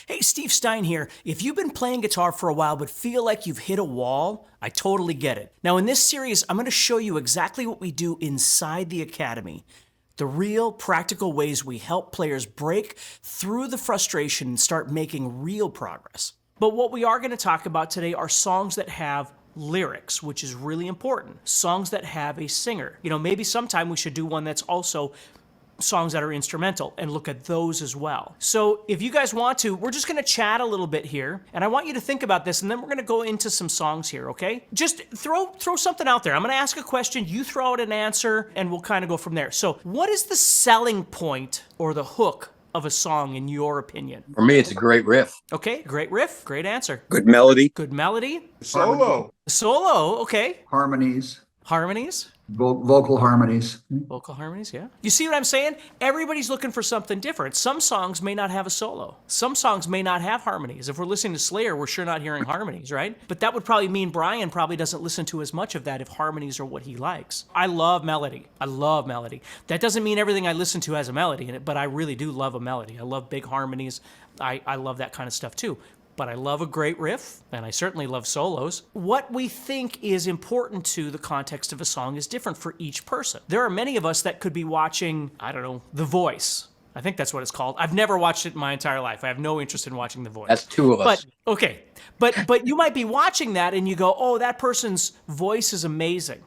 Hey, Steve Stine here. If you've been playing guitar for a while but feel like you've hit a wall, I totally get it. Now in this series, I'm going to show you exactly what we do inside the Academy. The real practical ways we help players break through the frustration and start making real progress. But what we are going to talk about today are songs that have lyrics, which is really important. Songs that have a singer. You know, maybe sometime we should do one that's also songs that are instrumental and look at those as well. So if you guys want to, we're just going to chat a little bit here, and I want you to think about this, and then we're going to go into some songs here, okay? Just throw something out there. I'm going to ask a question, you throw out an answer, and we'll kind of go from there. So what is the selling point or the hook of a song in your opinion? For me, it's a great riff. Okay, great riff, great answer. Good melody. Good melody. Solo. Solo, okay. Harmonies. Harmonies. Vocal harmonies. Vocal harmonies, yeah. You see what I'm saying? Everybody's looking for something different. Some songs may not have a solo. Some songs may not have harmonies. If we're listening to Slayer, we're sure not hearing harmonies, right? But that would probably mean Brian probably doesn't listen to as much of that if harmonies are what he likes. I love melody. I love melody. That doesn't mean everything I listen to has a melody in it, but I really do love a melody. I love big harmonies. I love that kind of stuff too. But I love a great riff, and I certainly love solos. What we think is important to the context of a song is different for each person. There are many of us that could be watching, I don't know, The Voice. I think that's what it's called. I've never watched it in my entire life. I have no interest in watching The Voice. That's two of us. But, okay, but you might be watching that and you go, oh, that person's voice is amazing.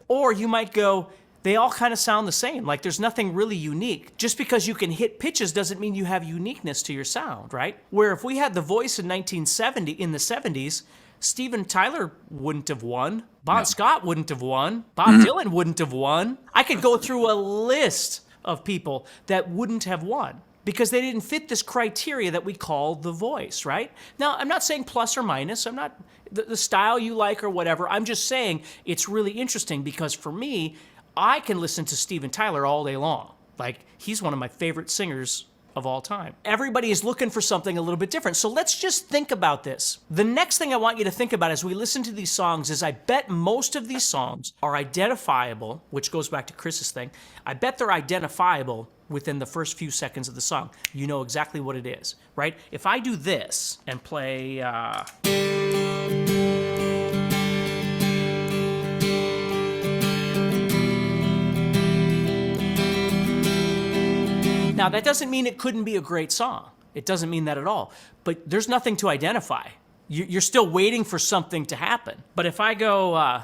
Or you might go, they all kind of sound the same. Like there's nothing really unique. Just because you can hit pitches doesn't mean you have uniqueness to your sound, right? Where if we had The Voice in the 70s, Steven Tyler wouldn't have won. Bon Scott wouldn't have won. Bob Dylan wouldn't have won. I could go through a list of people that wouldn't have won because they didn't fit this criteria that we call The Voice, right? Now, I'm not saying plus or minus. I'm not the style you like or whatever. I'm just saying it's really interesting because for me, I can listen to Steven Tyler all day long. Like, he's one of my favorite singers of all time. Everybody is looking for something a little bit different. So let's just think about this. The next thing I want you to think about as we listen to these songs is I bet most of these songs are identifiable, which goes back to Chris's thing. I bet they're identifiable within the first few seconds of the song. You know exactly what it is, right? If I do this and play... Now, that doesn't mean it couldn't be a great song. It doesn't mean that at all. But there's nothing to identify. You're still waiting for something to happen. But if I go...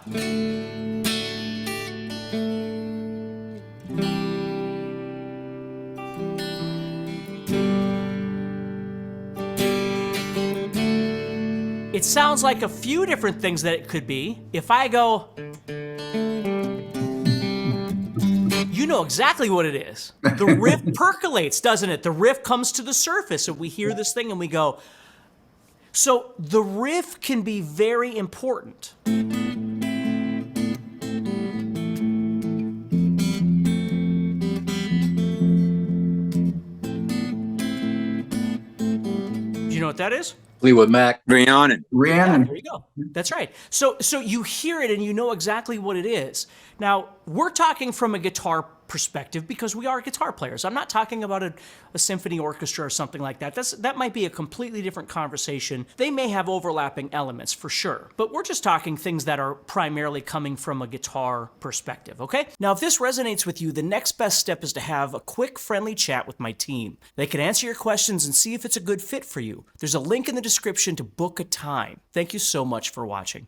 it sounds like a few different things that it could be. If I go... you know exactly what it is. The riff percolates, doesn't it? The riff comes to the surface and we hear this thing and we go. So the riff can be very important. Do you know what that is? Fleetwood Mac. Rhiannon. Yeah, there you go. That's right. So you hear it and you know exactly what it is. Now, we're talking from a guitar perspective because we are guitar players. I'm not talking about a symphony orchestra or something like that. That might be a completely different conversation. They may have overlapping elements for sure, but we're just talking things that are primarily coming from a guitar perspective, okay? Now, if this resonates with you, the next best step is to have a quick, friendly chat with my team. They can answer your questions and see if it's a good fit for you. There's a link in the description to book a time. Thank you so much for watching.